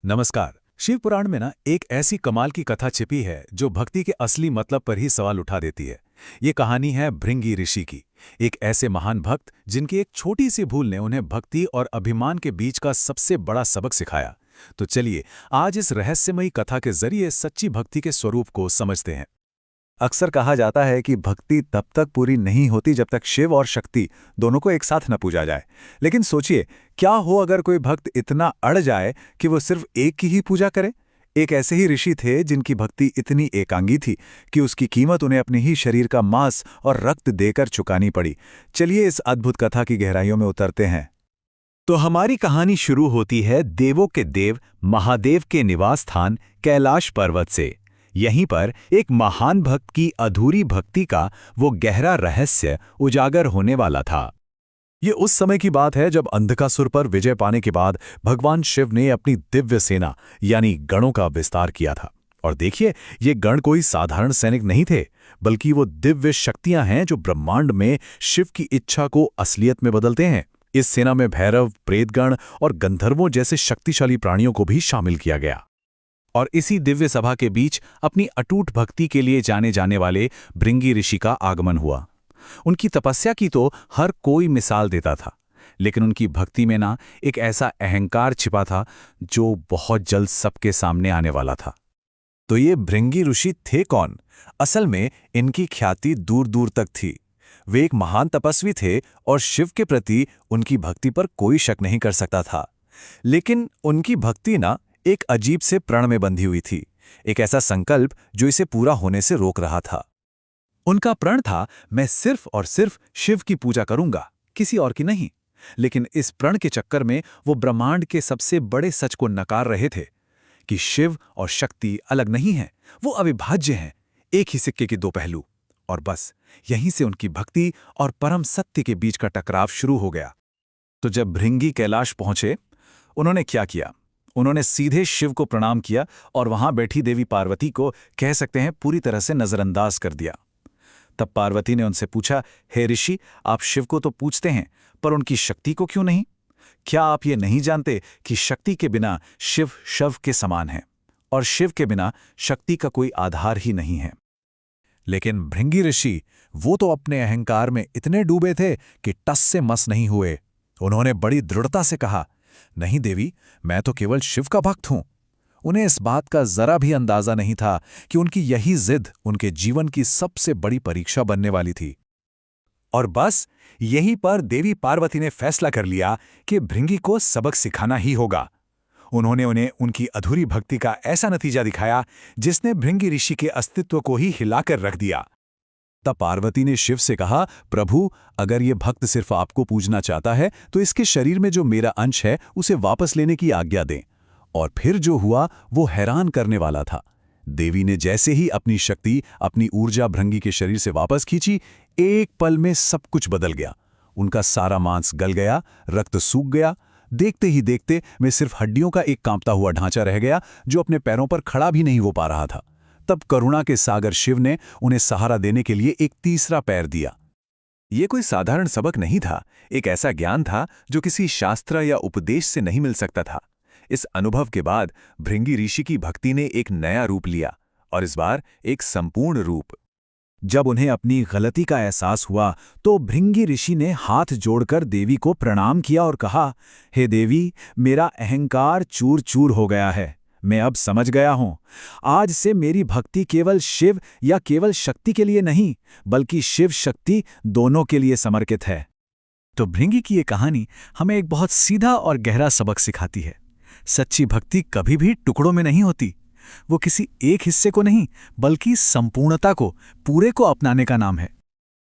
नमस्कार। शिव पुराण में एक ऐसी कमाल की कथा छिपी है जो भक्ति के असली मतलब पर ही सवाल उठा देती है। ये कहानी है भृंगी ऋषि की, एक ऐसे महान भक्त जिनकी एक छोटी सी भूल ने उन्हें भक्ति और अभिमान के बीच का सबसे बड़ा सबक सिखाया। तो चलिए आज इस रहस्यमयी कथा के जरिए सच्ची भक्ति के स्वरूप को समझते हैं। अक्सर कहा जाता है कि भक्ति तब तक पूरी नहीं होती जब तक शिव और शक्ति दोनों को एक साथ न पूजा जाए। लेकिन सोचिए, क्या हो अगर कोई भक्त इतना अड़ जाए कि वो सिर्फ एक की ही पूजा करे। एक ऐसे ही ऋषि थे जिनकी भक्ति इतनी एकांगी थी कि उसकी कीमत उन्हें अपने ही शरीर का मांस और रक्त देकर चुकानी पड़ी। चलिए इस अद्भुत कथा की गहराइयों में उतरते हैं। तो हमारी कहानी शुरू होती है देवों के देव महादेव के निवास स्थान कैलाश पर्वत से। यहीं पर एक महान भक्त की अधूरी भक्ति का वो गहरा रहस्य उजागर होने वाला था। ये उस समय की बात है जब अंधकासुर पर विजय पाने के बाद भगवान शिव ने अपनी दिव्य सेना यानी गणों का विस्तार किया था। और देखिए, ये गण कोई साधारण सैनिक नहीं थे, बल्कि वो दिव्य शक्तियां हैं जो ब्रह्मांड में शिव की इच्छा को असलियत में बदलते हैं। इस सेना में भैरव, प्रेतगण और गंधर्वों जैसे शक्तिशाली प्राणियों को भी शामिल किया गया। और इसी दिव्य सभा के बीच अपनी अटूट भक्ति के लिए जाने जाने वाले भृंगी ऋषि का आगमन हुआ। उनकी तपस्या की तो हर कोई मिसाल देता था, लेकिन उनकी भक्ति में एक ऐसा अहंकार छिपा था जो बहुत जल्द सबके सामने आने वाला था। तो ये भृंगी ऋषि थे कौन? असल में इनकी ख्याति दूर दूर तक थी। वे एक महान तपस्वी थे और शिव के प्रति उनकी भक्ति पर कोई शक नहीं कर सकता था। लेकिन उनकी भक्ति एक अजीब से प्रण में बंधी हुई थी, एक ऐसा संकल्प जो इसे पूरा होने से रोक रहा था। उनका प्रण था, मैं सिर्फ और सिर्फ शिव की पूजा करूंगा, किसी और की नहीं। लेकिन इस प्रण के चक्कर में वो ब्रह्मांड के सबसे बड़े सच को नकार रहे थे कि शिव और शक्ति अलग नहीं हैं, वो अविभाज्य हैं, एक ही सिक्के के दो पहलू। और बस यहीं से उनकी भक्ति और परम सत्य के बीच का टकराव शुरू हो गया। तो जब भृंगी कैलाश पहुंचे, उन्होंने क्या किया? उन्होंने सीधे शिव को प्रणाम किया और वहां बैठी देवी पार्वती को कह सकते हैं पूरी तरह से नजरअंदाज कर दिया। तब पार्वती ने उनसे पूछा, हे ऋषि, आप शिव को तो पूछते हैं, पर उनकी शक्ति को क्यों नहीं? क्या आप ये नहीं जानते कि शक्ति के बिना शिव शव के समान है और शिव के बिना शक्ति का कोई आधार ही नहीं है? लेकिन भृंगी ऋषि वो तो अपने अहंकार में इतने डूबे थे कि टस से मस नहीं हुए। उन्होंने बड़ी दृढ़ता से कहा, नहीं देवी, मैं तो केवल शिव का भक्त हूं। उन्हें इस बात का जरा भी अंदाजा नहीं था कि उनकी यही जिद उनके जीवन की सबसे बड़ी परीक्षा बनने वाली थी। और बस यहीं पर देवी पार्वती ने फैसला कर लिया कि भृंगी को सबक सिखाना ही होगा। उन्होंने उन्हें उनकी अधूरी भक्ति का ऐसा नतीजा दिखाया जिसने भृंगी ऋषि के अस्तित्व को ही हिलाकर रख दिया। तब पार्वती ने शिव से कहा, प्रभु, अगर ये भक्त सिर्फ आपको पूजना चाहता है तो इसके शरीर में जो मेरा अंश है उसे वापस लेने की आज्ञा दें। और फिर जो हुआ वो हैरान करने वाला था। देवी ने जैसे ही अपनी शक्ति, अपनी ऊर्जा भृंगी के शरीर से वापस खींची, एक पल में सब कुछ बदल गया। उनका सारा मांस गल गया, रक्त सूख गया। देखते ही देखते में सिर्फ हड्डियों का एक कांपता हुआ ढांचा रह गया जो अपने पैरों पर खड़ा भी नहीं हो पा रहा था। तब करुणा के सागर शिव ने उन्हें सहारा देने के लिए एक तीसरा पैर दिया। ये कोई साधारण सबक नहीं था, एक ऐसा ज्ञान था जो किसी शास्त्र या उपदेश से नहीं मिल सकता था। इस अनुभव के बाद भृंगी ऋषि की भक्ति ने एक नया रूप लिया, और इस बार एक संपूर्ण रूप। जब उन्हें अपनी गलती का एहसास हुआ तो भृंगी ऋषि ने हाथ जोड़कर देवी को प्रणाम किया और कहा, हे देवी, मेरा अहंकार चूर चूर हो गया है। मैं अब समझ गया हूं, आज से मेरी भक्ति केवल शिव या केवल शक्ति के लिए नहीं, बल्कि शिव शक्ति दोनों के लिए समर्पित है। तो भृंगी की ये कहानी हमें एक बहुत सीधा और गहरा सबक सिखाती है। सच्ची भक्ति कभी भी टुकड़ों में नहीं होती। वो किसी एक हिस्से को नहीं, बल्कि संपूर्णता को, पूरे को अपनाने का नाम है।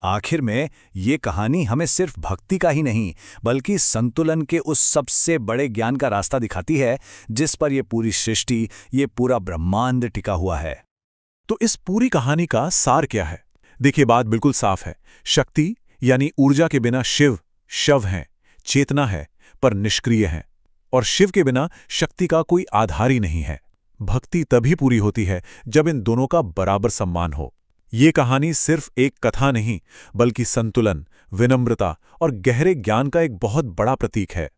आखिर में ये कहानी हमें सिर्फ भक्ति का ही नहीं, बल्कि संतुलन के उस सबसे बड़े ज्ञान का रास्ता दिखाती है जिस पर ये पूरी सृष्टि, ये पूरा ब्रह्मांड टिका हुआ है। तो इस पूरी कहानी का सार क्या है? देखिए, बात बिल्कुल साफ है। शक्ति यानी ऊर्जा के बिना शिव शव हैं, चेतना है पर निष्क्रिय हैं। और शिव के बिना शक्ति का कोई आधार ही नहीं है। भक्ति तभी पूरी होती है जब इन दोनों का बराबर सम्मान हो। ये कहानी सिर्फ एक कथा नहीं, बल्कि संतुलन, विनम्रता और गहरे ज्ञान का एक बहुत बड़ा प्रतीक है।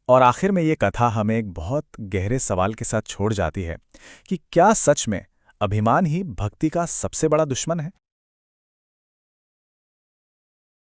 और आखिर में ये कथा हमें एक बहुत गहरे सवाल के साथ छोड़ जाती है कि क्या सच में अभिमान ही भक्ति का सबसे बड़ा दुश्मन है।